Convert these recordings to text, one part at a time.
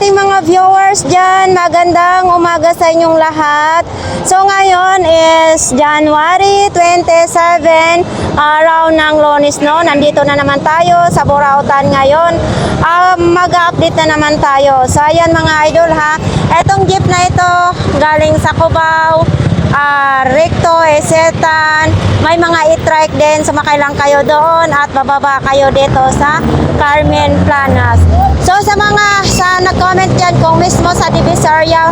ating mga viewers dyan, magandang umaga sa inyong lahat. So ngayon is January 27, araw ng Lunes, no? Nandito na naman tayo sa Burautan ngayon. Mag-update na naman tayo. So ayan mga idol ha, etong jeep na ito galing sa Cubao, Recto, Esetan, may mga e-trike din, sumakay lang kayo doon at bababa kayo dito sa Carmen Planas. So sa mga nag-comment dyan kung mismo sa Divisoria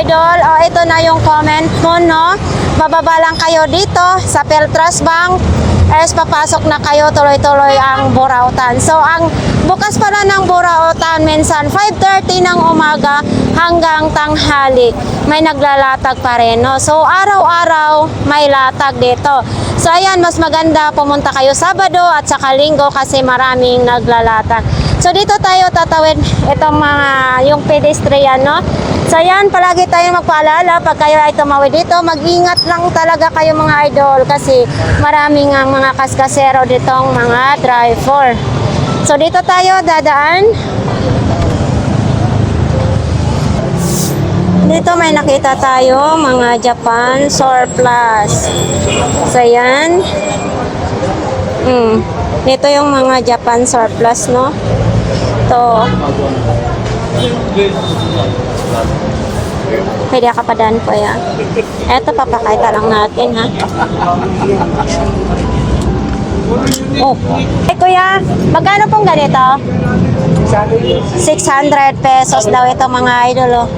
idol, ito na yung comment mo, no? Bababa lang kayo dito sa Peltras Bank, es papasok na kayo tuloy-tuloy ang Burautan. So ang bukas pala ng Burautan minsan 5:30 ng umaga hanggang tanghali may naglalatag pa rin, no? So araw-araw may latag dito. So ayan, mas maganda pumunta kayo Sabado at saka Linggo kasi maraming naglalatag. So dito tayo tatawid itong mga yung pedestrian, no? So ayan, palagi tayo magpaalala pag kayo ay tumawid dito, mag-ingat lang talaga kayo mga idol kasi maraming ang mga kaskasero ditong mga driver. So dito tayo dadaan. Dito may nakita tayo mga Japan surplus. So ayan. Dito yung mga Japan surplus, no? To. Pwede ka pa daan po yan. Eto, papakita lang natin ha. Oh. Kuya, magkano pong ganito? 600 pesos daw ito mga idol, oh.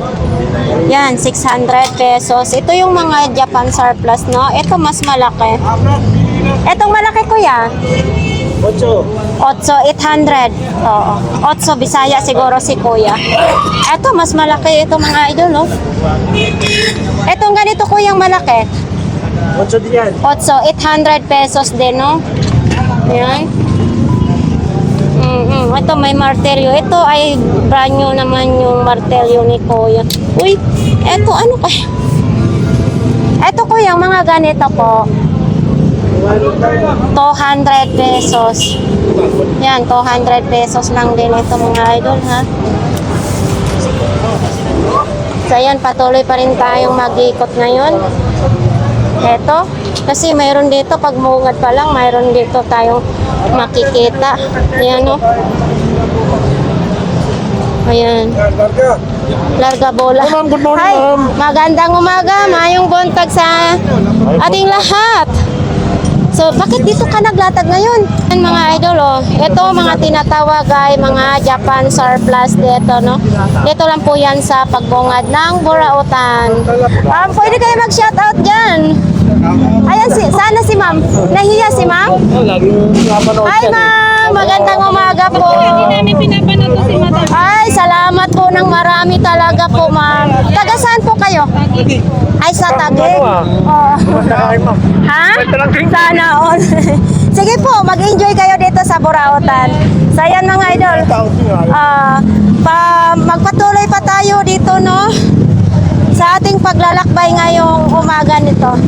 Yan, 600 pesos. Ito yung mga Japan surplus, no? Ito mas malaki. Etong malaki, kuya? 8, 800. Oo. 8, Bisaya siguro si kuya. Ito, mas malaki ito mga idol, no? Etong ganito, kuyang malaki? 8 din yan. 8, 800 pesos din, no? Yan. Ito may martelyo. Ito ay brand new naman yung martelyo ni kuya. Uy, ito ano kaya? Ito kuya, mga ganito po. 200 pesos. Yan, 200 pesos lang din ito mga idol ha. So yan, patuloy pa rin tayong mag-ikot ngayon. Ito, kasi mayroon dito, pag mungad pa lang, mayroon dito tayong makikita. Ayan o. Ayan. Larga bola. Hi, magandang umaga, mayong buntag sa ating lahat. So, bakit dito ka naglatag ngayon? Mga idol, oh. Ito mga tinatawag ay mga Japan surplus dito, no? Dito lang po yan sa pagbungad ng Burautan. Pwede kayo mag-shoutout dyan. Ayan, sana si ma'am. Nahiya si ma'am? Hi ma'am, magandang umaga po. Hindi namin pinapanood si madam. Ay, salamat po ng marami talaga po ma'am. Taga saan po kayo? Ay, sa Taguig. Oh. Ha? Sana all. Sige po, mag-enjoy kayo dito sa Burautan. So yan mga idol. Magpatuloy pa tayo dito, no? Sa ating paglalakbay ngayong umaga nito.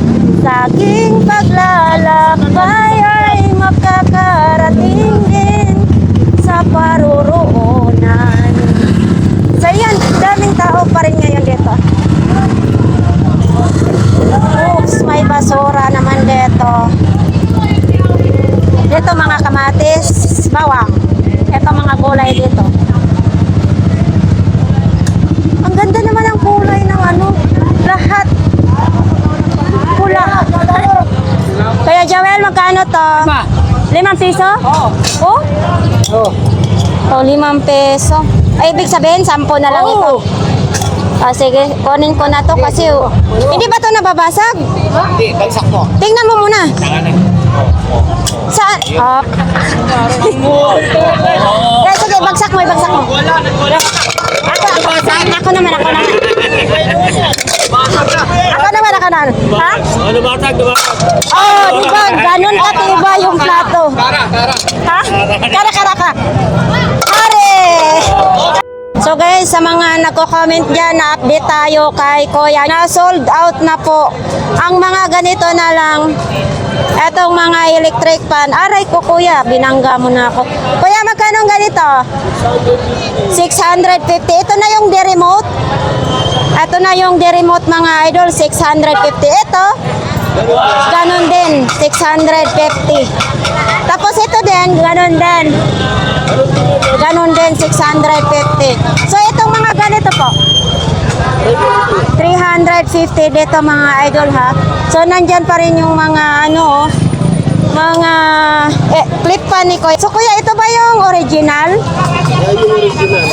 Sa aking paglalakbay ay makakarating din sa paruroonan. So yan, daming tao pa rin ngayon dito. Oops, may basura naman dito. Dito mga kamatis, bawang. Ito mga gulay dito. Ang ganda naman ang kulay ng ano, lahat. Pula. Kaya Joel, magkano to? 5 piso? Oo. Oh? Oh, 5 peso. Ay, ibig sabihin, 10 na lang ito. Sige, kunin ko na to kasi hindi ba to nababasag? Hindi, bagsak mo. Tingnan mo muna. Saan? Sige, bagsak mo, bagsak mo. Ako naman. Ako naman. Ha? Ano batag? Oh, di ba? Ganun katiba yung plato. Ha? Kara. Pare! So guys, sa mga nagko-comment dyan, na-update tayo kay Kuya. Na-sold out na po. Ang mga ganito na lang. Etong mga electric fan. Aray ko kuya, binangga mo na ako. Kuya, magkano ganito? 650. Ito na yung de-remote. Ito na yung de-remote mga idol, 650. Ito, ganun din, 650. Tapos ito din, ganun din. Ganun din, 650. So itong mga ganito po, 350 dito mga idol ha. So nandyan pa rin yung mga ano, mga clip pa ni Kuya. So kuya, ito ba yung original?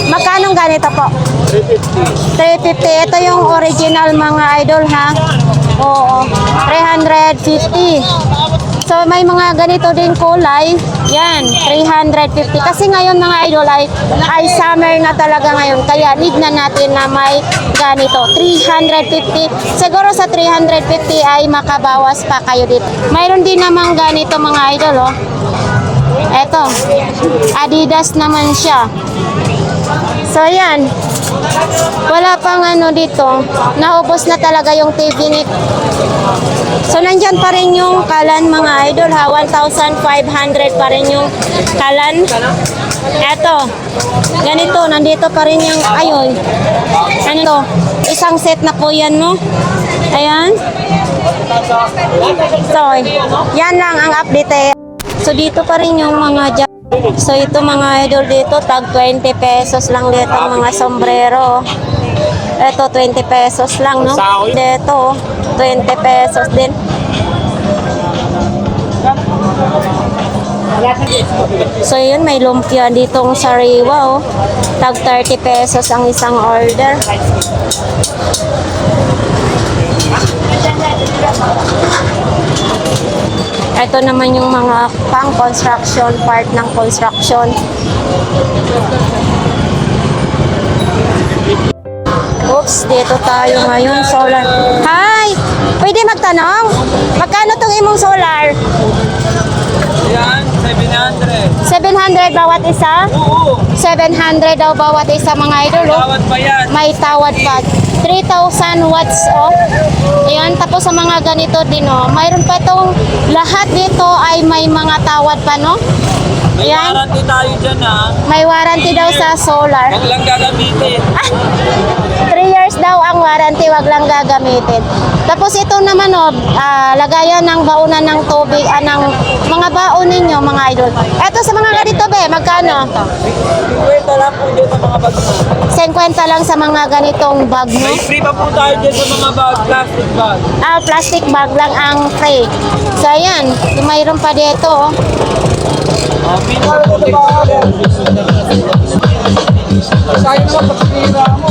Magkano ganito po? 350. Ito yung original mga idol ha. Oo, 350. So may mga ganito din kulay. Yan, 350. Kasi ngayon mga idol ay summer na talaga ngayon. Kaya need na natin na may ganito. 350. Siguro sa 350 ay makabawas pa kayo dito. Mayroon din namang ganito mga idol oh. Eto, Adidas naman siya. So yan, wala pang ano dito, naubos na talaga yung TV ni. So nandyan pa rin yung kalan mga idol ha, 1,500 pa rin yung kalan. Eto, ganito, nandito pa rin yung, ayun, ano to, isang set na po yan no. Ayan. So, yan lang ang update. So dito pa rin yung mga so ito mga idol dito, tag 20 pesos lang dito mga sombrero. Ito 20 pesos lang no. Dito 20 pesos din. So yun, may lumpia ditong sariwa oh. Tag 30 pesos ang isang order. Ito naman yung mga pang-construction, part ng construction. Oops, dito tayo ngayon. Solar. Hi! Pwede magtanong? Magkano tong imong solar? Yan, 700. 700 bawat isa? Oo. 700 daw bawat isa mga idol. Oh. Tawad pa yan. May tawad pa. 3,000 watts off. Ayan, tapos sa mga ganito din oh. Mayroon pa itong lahat dito ay may mga tawad pa no. May Ayan. warranty tayo dyan ha. May warranty daw sa solar. Huwag lang gagamitin. 3 years daw ang warranty, wag lang gagamitin. Tapos ito naman oh, lagayan ng baunan ng tubig, ng mga baon ninyo mga idol. Ito sa mga ganito be, magkano? Wait, lang po dyan sa mga bag. 50 lang sa mga ganitong bag mo. May free pa po tayo dyan sa mga bag, plastic bag. Plastic bag lang ang free. So ayan, mayroon pa dito oh. Sayang naman pag sinira mo.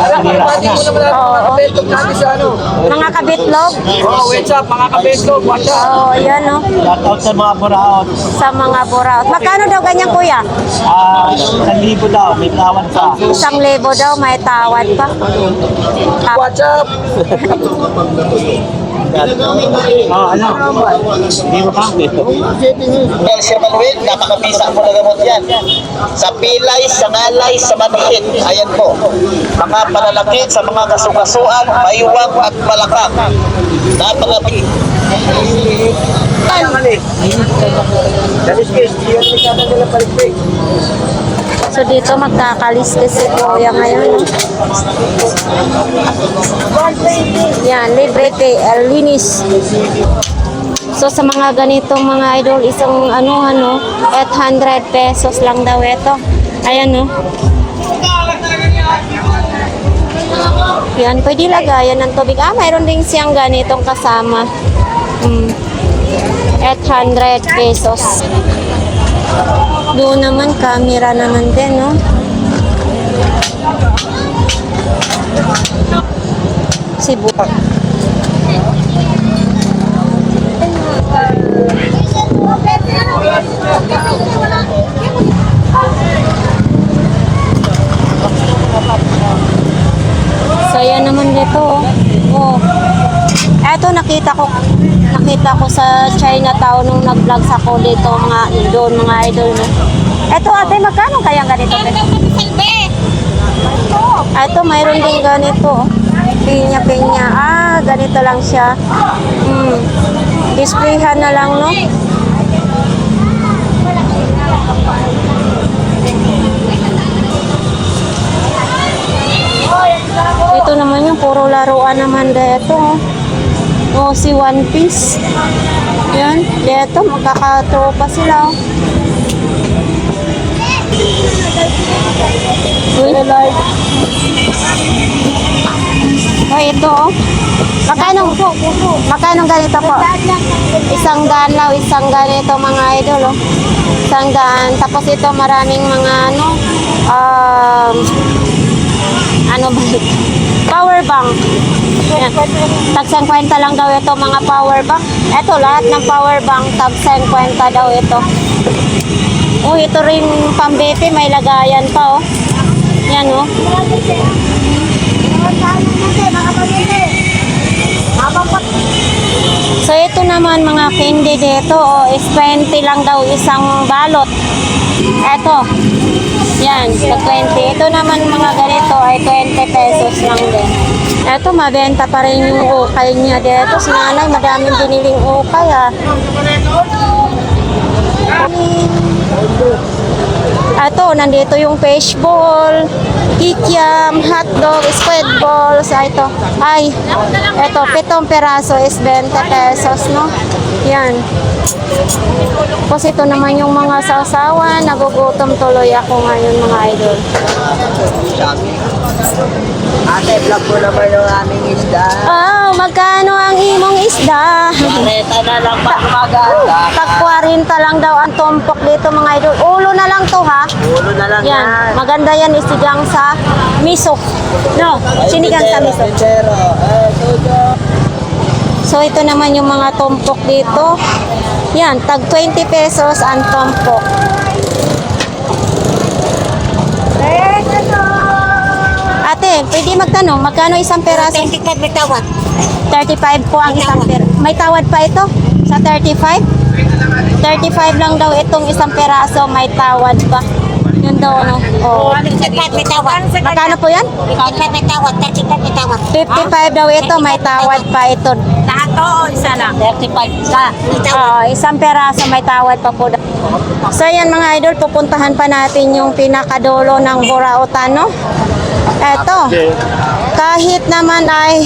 Alam, pati mo naman natin mga kabetlog natin sa ano. Mga kabitlog. Oh, what's up, mga kabetlog, watch out. Oh, ayan oh. Shoutout sa mga buraot. Sa mga buraot. Magkano daw ganyan kuya? 1,000 daw, may tawad pa. 1,000 daw, may tawad pa. Watch up. Ano? Hindi mo pa? Si Manuel, napakabisa po na gamot yan. Sa pilay, sa ngalay, sa manhid. Ayan po. Mga palalakit sa mga kasukasuan, mayuwang at malakang. Napakabisa. So dito magkakaliskis si kuya ngayon. Yan, libre pay, linis. So sa mga ganitong mga idol, isang ano, 800 pesos lang daw ito. Ayan no. Yan, pwede lagayan ng tubig. Mayroon din siyang ganitong kasama. 800 pesos. Doon naman, camera naman din, no? Cebu. So, yan naman dito, oh. Eto, nakita ko sa Chinatown nung nag-vlog ako dito, doon mga idol, no? Eto, ate, magkano kaya ganito? Eto, mayroon din ganito. Pinya-pinya. Ganito lang siya. Displayhan na lang, no? yung puro laruan naman dito. Oh, si One Piece. Yan, dito magkakatropa sila. Uy, oh, ito oh. Magkano ganito po? 100 lang, isang ganito mga idol oh. 100. Tapos ito maraming mga ano ba? Power bank. Yan. Tag 50 lang daw ito mga power bank. Ito lahat ng power bank tag 50 daw ito. Oh, ito rin pambete, may lagayan pa oh. Yan oh. So ito naman mga candy dito oh, is 20 lang daw isang balot. Ito. Yan, sa 20. Ito naman mga ganito ay 20 pesos lang din. Ito, mabenta pa rin yung ukay niya dito. Si nanay, madaming biniling ukay ah. Ito, nandito yung fishball, kikiam, hotdog, squid balls. Ito, ito, 7 peraso is 20 pesos, no? Yan. Tapos ito naman yung mga sausawan. Nagugutom tuloy ako ngayon mga idol. Ate, vlog mo naman yung aming isda. Oh, magkano ang imong isda? Reta na lang pa maganda. Tag 40 lang daw ang tumpok dito mga idol. Ulo na lang to ha. Ulo na lang Yan, maganda yan isigang sa miso. No, sinigang sa miso. Pero, So ito naman yung mga tumpok dito. Yan, tag 20 pesos ang tumpok. Ate, pwede magtanong, magkano isang peraso? 25 may tawad. 35 po ang isang peraso. May tawad pa ito? Sa 35? 35 lang daw itong isang peraso, may tawad pa. Yun daw, no? Oh. 25 may tawad. Magkano po yan? 25 may tawad. 35 may tawad. 55 daw ito, may tawad pa ito. Lahat to, isa lang. 35 sa Isang peraso may tawad pa po. So yan mga idol, pupuntahan pa natin yung pinakadulo ng Burautan, no? Eto, kahit naman ay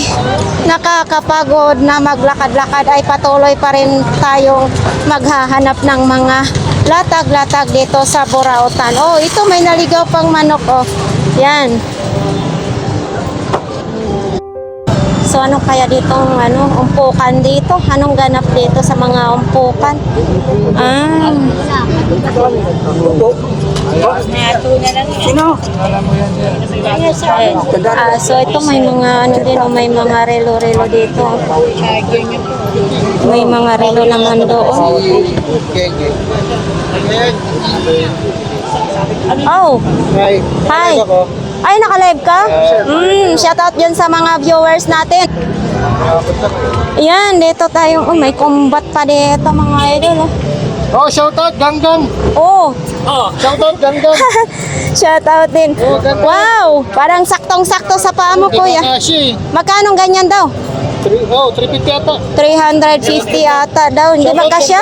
nakakapagod na maglakad-lakad ay patuloy pa rin tayong maghahanap ng mga latag-latag dito sa Burautan. Oh, ito may naligaw pang manok, oh. Yan. So ano kaya ditong umpukan dito? Anong ganap dito sa mga umpukan? So ito may mga din, may mga relo-relo dito. May mga relo naman doon. Oh. Hi. Ay, naka-live ka? Shout out dyan sa mga viewers natin. Yan, dito tayo. Oh, may combat pa dito mga idol. Oh, shoutout, Ganggang. Oh. Shoutout, Ganggang. Shout out din. Wow, parang saktong-sakto sa paa mo, kuya. Magkano ganyan daw? 350 ata. 350 ata daw. Hindi magkasya?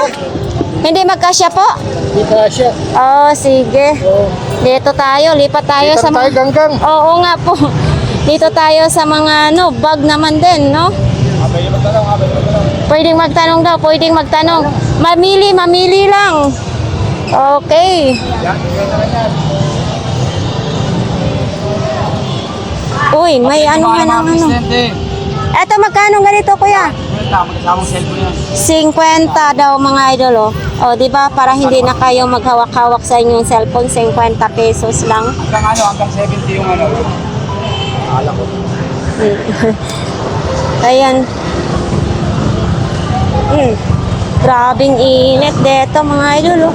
Hindi magkasya po? Hindi kasya. Oh, sige. Dito tayo, lipat tayo sa mga... Ganggang. Oo nga po. Dito tayo sa mga bag naman din, no? Pwedeng magtanong daw, pwedeng magtanong. Mamili lang. Okay. Uy, may ano nga ng ano. Eto, magkano ganito, kuya? 50 daw mga idol, oh. O, di ba? Para hindi na kayo maghawak-hawak sa inyong cellphone, 50 pesos lang. Hanggang 70 yung alam ko. Ayan. Grabing init dito mga idol, oh.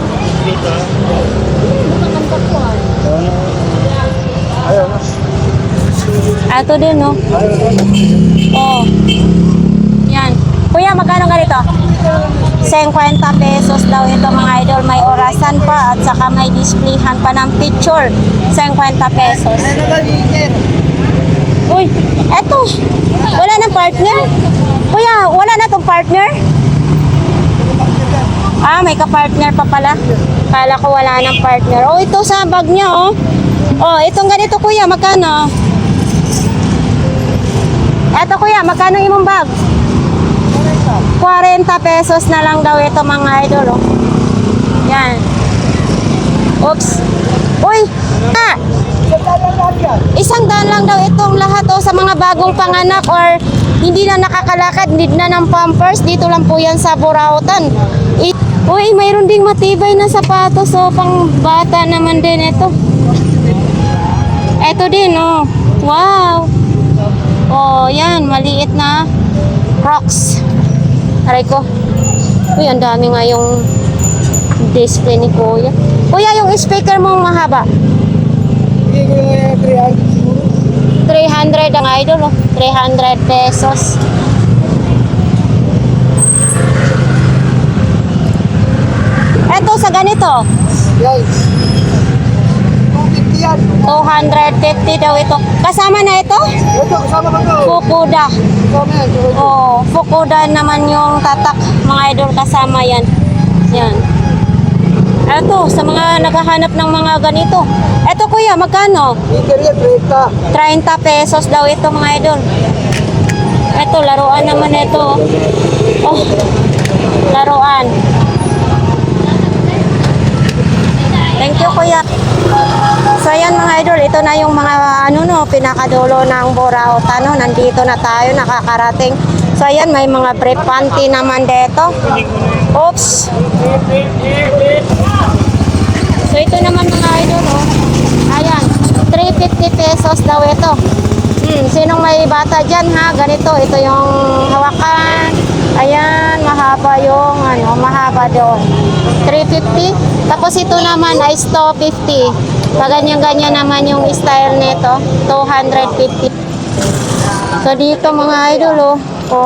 Ito din, oh. Oh. Yan. Kuya, magkano ganito? 50 pesos daw ito mga idol. May orasan pa at saka may displayhan pa ng picture. 50 pesos. Uy, eto. Wala nang partner. Kuya, wala na tong partner? May kapartner pa pala. Kala ko wala nang partner. Oh, ito sa bag niya, oh. Oh, itong ganito kuya, magkano? Eto kuya, magkano imong bag? 40 pesos na lang daw ito mga idol. Oh. Yan. Oops. Uy! Ah! ₱100 lang daw itong lahat sa mga bagong panganak or hindi na nakakalakad, need na ng pampers. Dito lang po yan sa Burautan. Uy, mayroon ding matibay na sapatos. Pang bata naman din ito. Ito din, Wow! Yan, maliit na Crocs. Aray ko. Uy, ang dami nga yung display ni Kuya. Kuya, yung speaker mong mahaba. 300 ang idol, 300 pesos. Eto sa ganito. Guys. 250 yan. 250 daw ito. Kasama na ito? Ito, kasama ka to. Fukuda. Kasama yan. Fukuda naman yung tatak. Mga idol, kasama yan. Yan. Eto, sa mga naghahanap ng mga ganito. Eto kuya, magkano? Speaker yan, 30. 30 pesos daw ito mga idol. Eto, laruan naman ito. Laruan. Thank you kuya. So ayan mga idol, ito na yung mga pinakadulo ng Burautan. Nandito na tayo, nakakarating. So ayan, may mga brief panty naman dito. Oops. So ito naman mga idol, ayan, 350 pesos daw ito. Sinong may bata dyan ha, ganito, ito yung hawakan. Ayan, mahaba yung mahaba doon. 350. Tapos ito naman ay 250. Paganyan-ganyan naman yung style nito, 250. So dito mga idol,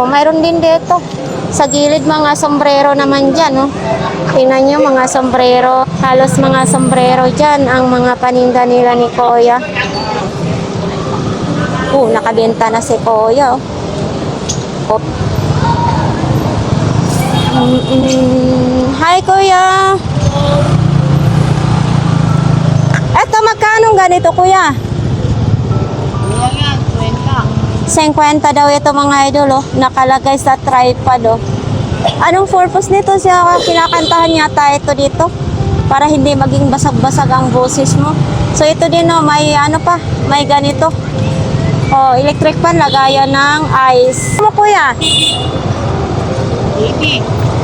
mayroon din dito. Sa gilid mga sombrero naman dyan, Tingnan nyo mga sombrero. Halos mga sombrero dyan ang mga paninda nila ni Kuya. Nakabenta na si Kuya. Hi Kuya. Eto, magkano ganito Kuya? 50 daw ito mga idol, nakalagay sa tripod. Anong purpose nito? Siya kinakantahan yata ito dito para hindi maging basag-basag ang boses mo. So ito din may may ganito. Electric fan, lagayan ng ice. Ano kuya?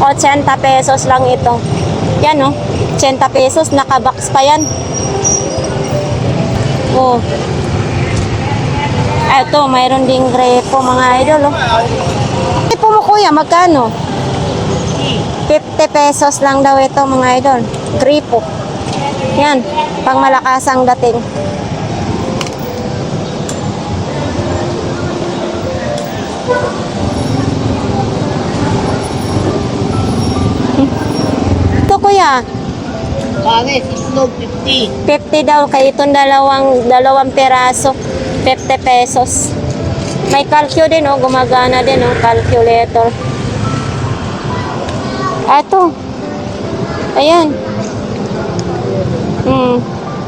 80 pesos lang ito. Yan 80 pesos, nakabox pa yan. Eto, mayroon ding grepo mga idol. Grepo mo kuya, magkano? 50 pesos lang daw ito mga idol. Grepo. Yan, pang malakas ang dating. Ito kuya. Pangit, itlog, 50. 50 daw kay itong dalawang peraso. 50 pesos. May calcio din gumagana din calculator. Eto. Ayan.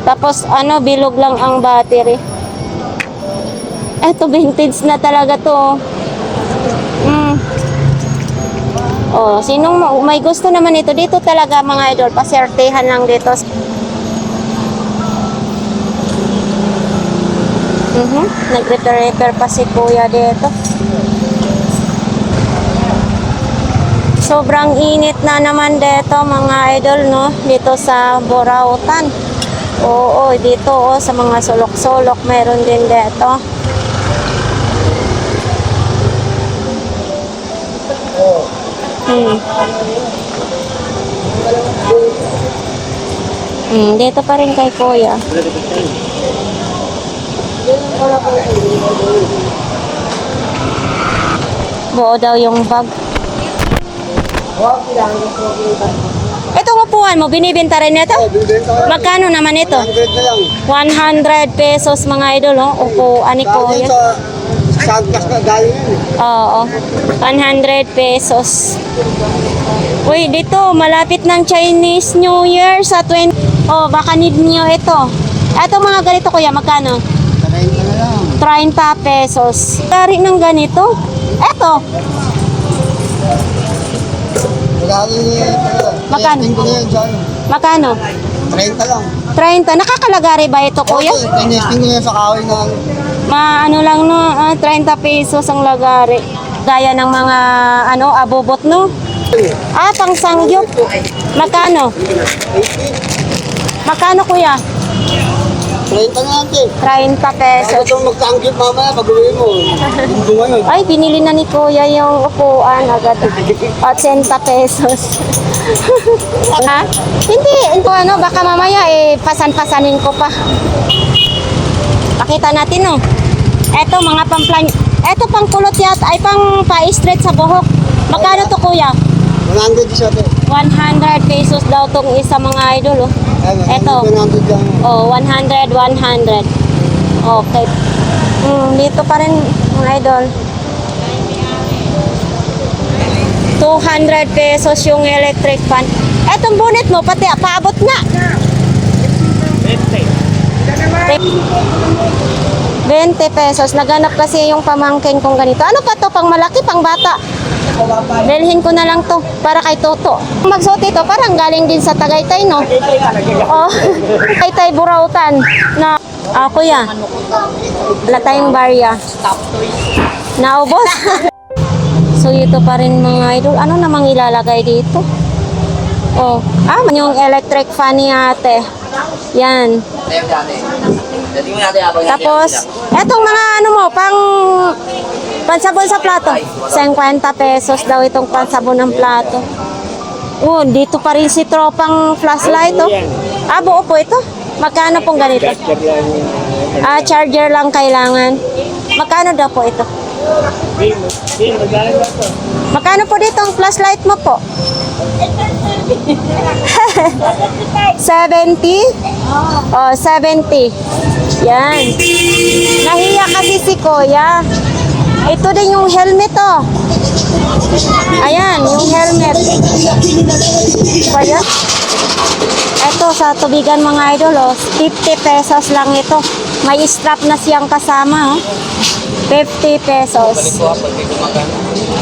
Tapos bilog lang ang battery. Eto, vintage na talaga to. Sinong may gusto naman ito dito talaga mga idol, pasertehan lang dito. Nag-repair pa si Kuya dito. Sobrang init na naman dito mga idol dito sa Burautan. Dito sa mga sulok-sulok meron din dito. Dito pa rin kay Kuya. Buo daw yung bag. Ito upuan mo, binibenta rin ito? Magkano naman ito? 100 na lang. 100 pesos mga idol, upuan ni Kuya. Sa Sagpas na galing yan. Oo, 100 pesos. Uy, dito, malapit ng Chinese New Year sa 20. Baka need nyo ito. Ito mga ganito Kuya, magkano? 30 na lang. 30 pesos. Dari ng ganito. Eto, Magkano? Tingko na yan dyan. magkano? 30 lang. 30. Nakakalagari ba ito, kuya? Okay, tinesting ko na yan sa kaway na ano. Ano lang no, 30 pesos ang lagari. Gaya ng mga abobot no. Pang sangyup. Magkano? Magkano kuya? 30 na natin. 30 pesos. Ito magtanggit mamaya pag-uwi mo. Hindi ngayon. Ay, binili na ni kuya yung upuan agad. 80 pesos. Ha? Hindi, ito baka mamaya pasan-pasanin ko pa. Pakita natin no. Eto mga pamplan. Eto pang kulot yata, ay pang pa-straight sa buhok. Magkano to kuya? 100 isa ito. 100 pesos daw tong isa mga idol oh. Eto. 100 lang. Oh, 100. Okay. Dito pa rin mga idol. 200 pesos yung electric fan. Etong bonnet mo, pati paabot na. 20 pesos. Naganap kasi yung pamangkin kong ganito. Ano pa to? Pang malaki, pang bata. Bilhin ko na lang to para kay Toto. Magsuot ito parang galing din sa Tagaytay, no? Oh, Tagaytay Burautan. Na, kuya. Wala tayong barya. Naubos. So, ito pa rin mga idol. Ano namang ilalagay dito? Oh, yung electric fan ni ate. Yan. Tapos, etong mga pansabon sa plato. 50 pesos daw itong pansabon ng plato. Dito pa rin si tropang flashlight, oh. Buo po ito. Magkano pong ganito? Charger lang kailangan. Magkano daw po ito? Magkano po dito ang flashlight mo po? 70? 70. Yan. Nahiya kasi si kuya. Ito din yung helmet, oh. Ayan, yung helmet. Kaya? Ito, sa tubigan mga idol, oh. 50 pesos lang ito. May strap na siyang kasama, oh. 50 pesos.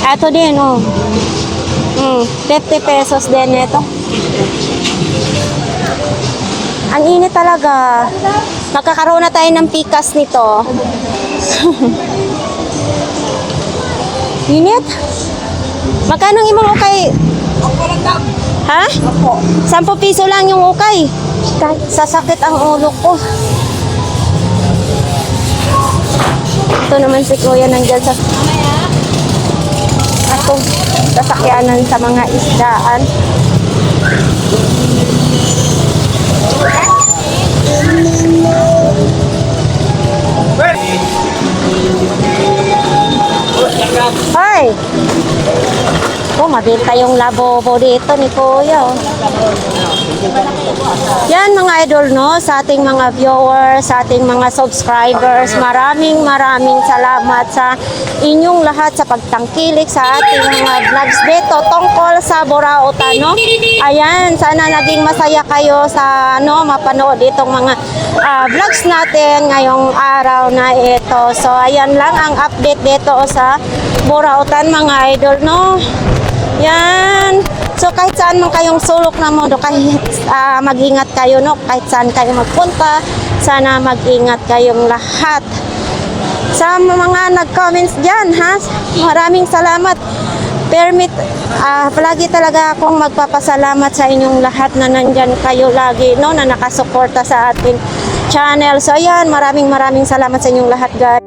Ito din, oh. 50 pesos din ito. Ang init talaga. Magkakaroon na tayo ng pikas nito. Init? Magkano ang imong ukay? Ha? 10 piso lang yung ukay. Sasakit ang ulo ko. Ito naman si kuya nandyan sa sasakyanan sa mga isdaan. Hoy! Mabenta yung labobo dito ni kuya, oh. Yan mga idol, no, sa ating mga viewers, sa ating mga subscribers, maraming salamat sa inyong lahat sa pagtangkilik sa ating mga vlogs dito tungkol sa Burautan, no. Ayan, sana naging masaya kayo sa mapanood itong mga vlogs natin ngayong araw na ito. So ayan lang ang update dito sa Burautan mga idol, no. Yan. So kahit saan man kayong sulok na mundo, kahit mag-ingat kayo, no? Kahit saan kayo magpunta, sana mag-ingat kayong lahat. Sa mga nag-comments dyan, ha? Maraming salamat. Palagi talaga akong magpapasalamat sa inyong lahat na nandyan kayo lagi, no? Na nakasuporta sa ating channel. So ayan, maraming salamat sa inyong lahat, guys.